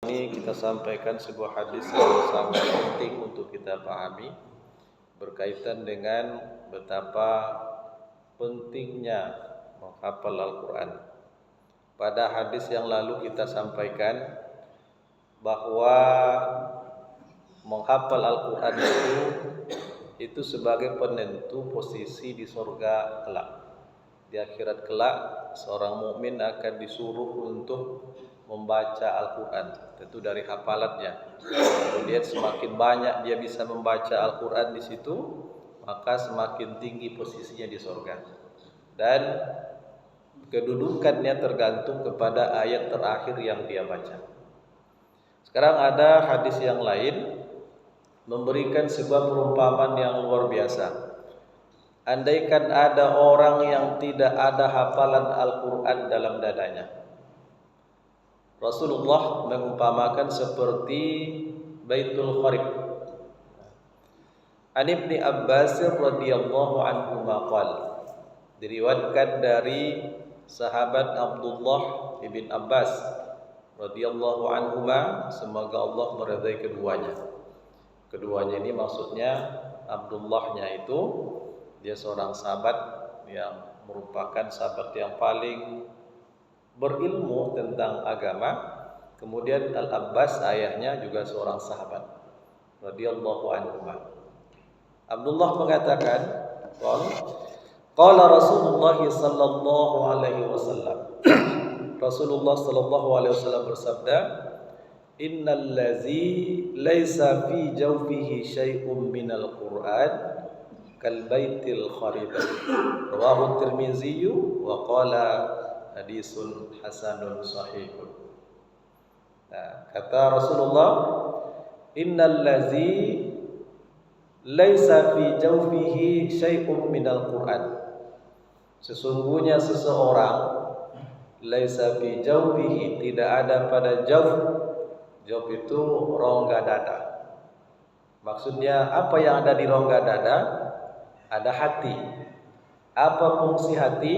Ini kita sampaikan sebuah hadis yang sangat penting untuk kita pahami berkaitan dengan betapa pentingnya menghafal Al-Quran. Pada hadis yang lalu kita sampaikan bahwa menghafal Al-Quran itu sebagai penentu posisi di surga kelak. Di akhirat kelak seorang mukmin akan disuruh untuk membaca Al-Quran, tentu dari hafalannya. Kemudian semakin banyak dia bisa membaca Al-Quran di situ, maka semakin tinggi posisinya di surga. Dan kedudukannya tergantung kepada ayat terakhir yang dia baca. Sekarang ada hadis yang lain memberikan sebuah perumpamaan yang luar biasa. Andaikan ada orang yang tidak ada hafalan Al-Quran dalam dadanya, Rasulullah mengumpamakan seperti Baitul Kharib. An Ibni Abbas radhiyallahu anhu maqal, diriwayatkan dari sahabat Abdullah ibn Abbas radhiyallahu anhuma, semoga Allah meridai keduanya. Keduanya ini maksudnya Abdullahnya itu dia seorang sahabat yang merupakan sahabat yang paling berilmu tentang agama. Kemudian Al-Abbas ayahnya juga seorang sahabat radhiyallahu anhu. Abdullah mengatakan, qala Rasulullah sallallahu alaihi wasallam, Rasulullah sallallahu alaihi wasallam bersabda, innal ladzi laisa fi jawfihi syai'un minal Qur'an kal baitil kharib. Rawahu Tirmizi wa qala hadisun hasanun sahihun. Nah, kata Rasulullah, innal ladzi laisa fi jawfihi syai'un minal Qur'an. Sesungguhnya seseorang laisa fi jawfihi, tidak ada pada jawf. Jawf itu rongga dada. Maksudnya apa yang ada di rongga dada? Ada hati. Apa fungsi hati?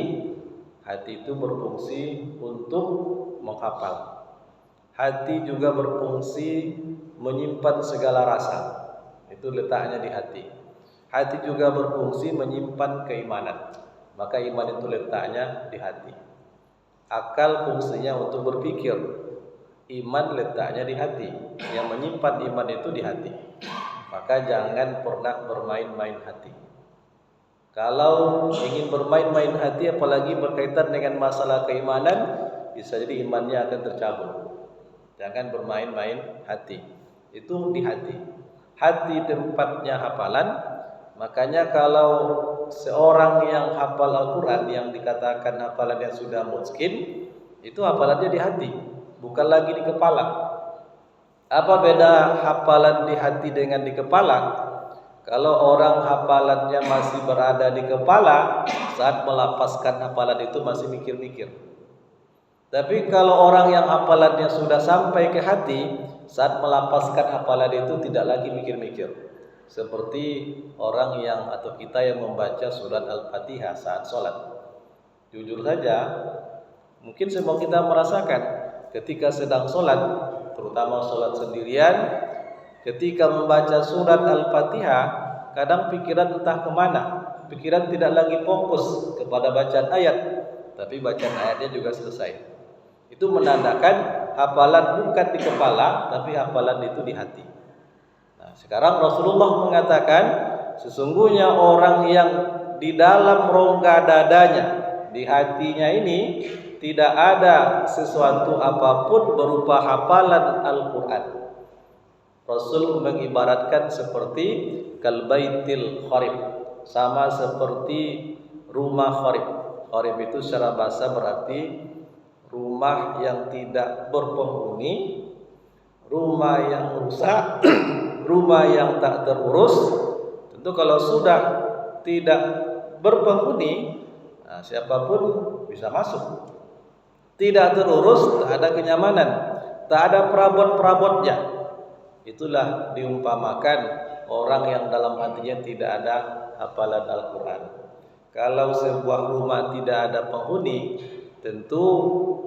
Hati itu berfungsi untuk menghafal. Hati juga berfungsi menyimpan segala rasa. Itu letaknya di hati. Hati juga berfungsi menyimpan keimanan. Maka iman itu letaknya di hati. Akal fungsinya untuk berpikir. Iman letaknya di hati. Yang menyimpan iman itu di hati. Maka jangan pernah bermain-main hati. Kalau ingin bermain-main hati, apalagi berkaitan dengan masalah keimanan, bisa jadi imannya akan tercabut. Jangan bermain-main hati. Itu di hati. Hati tempatnya hafalan. Makanya kalau seorang yang hafal Al-Quran, yang dikatakan hafalannya sudah mutskin, itu hafalannya di hati, bukan lagi di kepala. Apa beda hafalan di hati dengan di kepala? Kalau orang hafalannya masih berada di kepala, saat melafazkan hafalan itu masih mikir-mikir. Tapi kalau orang yang hafalannya sudah sampai ke hati, saat melafazkan hafalan itu tidak lagi mikir-mikir. Seperti orang yang atau kita yang membaca surat Al-Fatihah saat sholat. Jujur saja, mungkin semua kita merasakan ketika sedang sholat, terutama sholat sendirian, ketika membaca surat Al-Fatihah, kadang pikiran entah kemana. Pikiran tidak lagi fokus kepada bacaan ayat, tapi bacaan ayatnya juga selesai. Itu menandakan hafalan bukan di kepala, tapi hafalan itu di hati. Nah, sekarang Rasulullah mengatakan, sesungguhnya orang yang di dalam rongga dadanya, di hatinya ini, tidak ada sesuatu apapun berupa hafalan Al-Quran. Rasul mengibaratkan seperti kalbaitil kharib, sama seperti rumah kharib. Kharib itu secara bahasa berarti rumah yang tidak berpenghuni, rumah yang rusak, rumah yang tak terurus. Tentu kalau sudah tidak berpenghuni, nah, siapapun bisa masuk. Tidak terurus, tak ada kenyamanan, tak ada perabot-perabotnya. Itulah diumpamakan orang yang dalam hatinya tidak ada hafalan Al-Quran. Kalau sebuah rumah tidak ada penghuni, tentu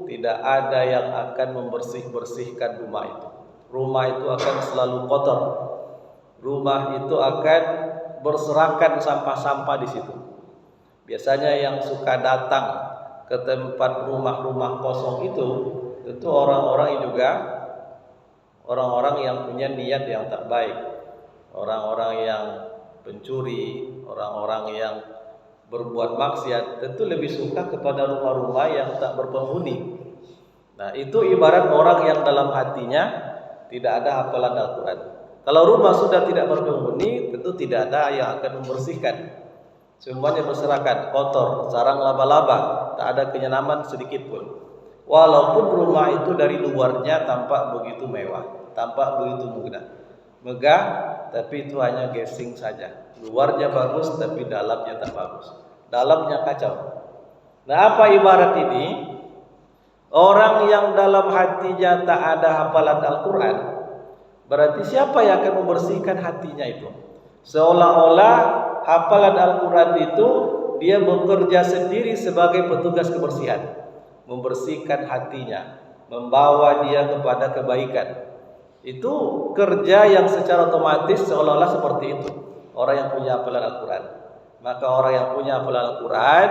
tidak ada yang akan membersihkan rumah itu. Rumah itu akan selalu kotor. Rumah itu akan berserakan sampah-sampah di situ. Biasanya yang suka datang ke tempat rumah-rumah kosong itu tentu orang-orang yang punya niat yang tak baik, orang-orang yang pencuri, orang-orang yang berbuat maksiat, tentu lebih suka kepada rumah-rumah yang tak berpenghuni. Nah, itu ibarat orang yang dalam hatinya tidak ada hafalan Al-Quran. Kalau rumah sudah tidak berpenghuni, tentu tidak ada yang akan membersihkan. Semuanya berserakan, kotor, sarang laba-laba, tak ada kenyamanan sedikit pun. Walaupun rumah itu dari luarnya tampak begitu mewah, tampak begitu megah, tapi itu hanya guessing saja. Luarnya bagus, tapi dalamnya tak bagus. Dalamnya kacau. Nah, apa ibarat ini? Orang yang dalam hatinya tak ada hafalan Al-Quran, berarti siapa yang akan membersihkan hatinya itu? Seolah-olah hafalan Al-Quran itu dia bekerja sendiri sebagai petugas kebersihan, membersihkan hatinya, membawa dia kepada kebaikan. Itu kerja yang secara otomatis seolah-olah seperti itu orang yang punya hafalan Al-Quran. Maka orang yang punya hafalan Al-Quran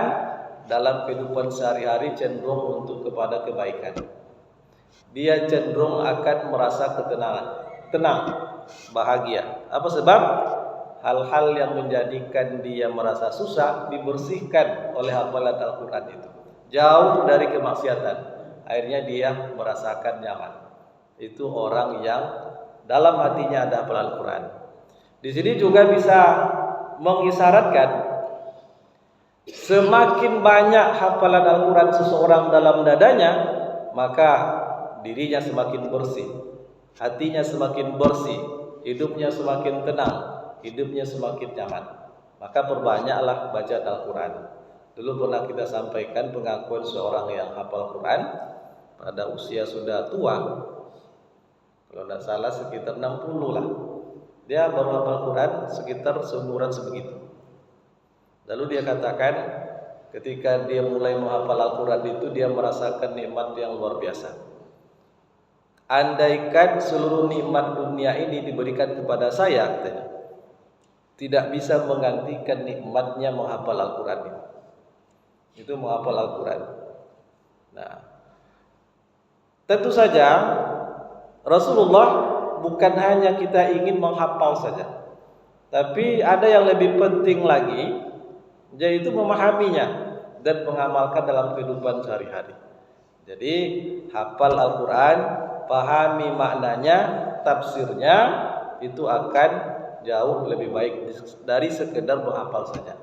dalam kehidupan sehari-hari cenderung untuk kepada kebaikan. Dia cenderung akan merasa ketenangan, tenang, bahagia. Apa sebab? Hal-hal yang menjadikan dia merasa susah dibersihkan oleh hafalan Al-Quran itu. Jauh dari kemaksiatan, akhirnya dia merasakan nyaman. Itu orang yang dalam hatinya ada hafalan Al-Quran. Di sini juga bisa mengisyaratkan semakin banyak hafalan Al-Quran seseorang dalam dadanya, maka dirinya semakin bersih, hatinya semakin bersih, hidupnya semakin tenang, hidupnya semakin nyaman. Maka perbanyaklah baca Al-Quran. Dulu pernah kita sampaikan pengakuan seorang yang hafal Quran pada usia sudah tua, kalau tidak salah sekitar 60 lah. Dia baru hafal Quran sekitar seumuran sebegitu. Lalu dia katakan ketika dia mulai menghafal Al-Quran itu dia merasakan nikmat yang luar biasa. Andaikan seluruh nikmat dunia ini diberikan kepada saya, katanya, tidak bisa menggantikan nikmatnya menghafal Al-Quran itu. Itu menghafal Al-Quran. Nah, tentu saja Rasulullah bukan hanya kita ingin menghafal saja, tapi ada yang lebih penting lagi, yaitu memahaminya dan mengamalkan dalam kehidupan sehari-hari. Jadi hafal Al-Quran, pahami maknanya, tafsirnya, itu akan jauh lebih baik dari sekedar menghafal saja.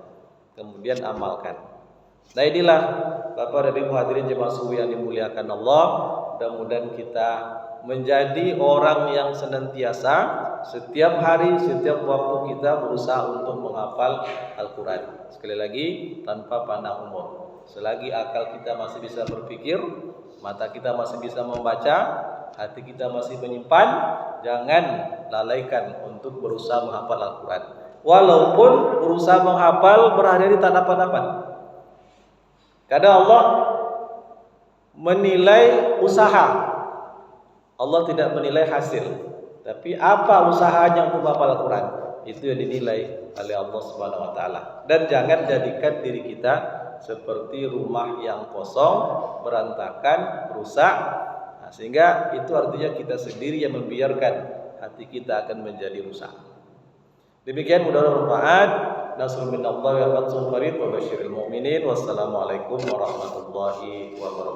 Kemudian amalkan. Nah, inilah Bapak dan Ibu hadirin jemaah subuh yang dimuliakan Allah. Mudah-mudahan kita menjadi orang yang senantiasa setiap hari, setiap waktu kita berusaha untuk menghafal Al-Quran. Sekali lagi, tanpa pandang umur. Selagi akal kita masih bisa berpikir, mata kita masih bisa membaca, hati kita masih menyimpan, jangan lalaikan untuk berusaha menghafal Al-Quran. Walaupun berusaha menghafal berhari-hari tak dapat-dapat. Kadang Allah menilai usaha, Allah tidak menilai hasil. Tapi apa usahanya untuk menghafal Al-Quran, itu yang dinilai oleh Allah Subhanahu wa taala. Dan jangan jadikan diri kita seperti rumah yang kosong, berantakan, rusak. Nah, sehingga itu artinya kita sendiri yang membiarkan hati kita akan menjadi rusak. Demikian, mudah-mudahan bermanfaat. Nasrul minallahi wa fathun qarib wa basyiril mu'minin. Wassalamualaikum warahmatullahi wabarakatuh.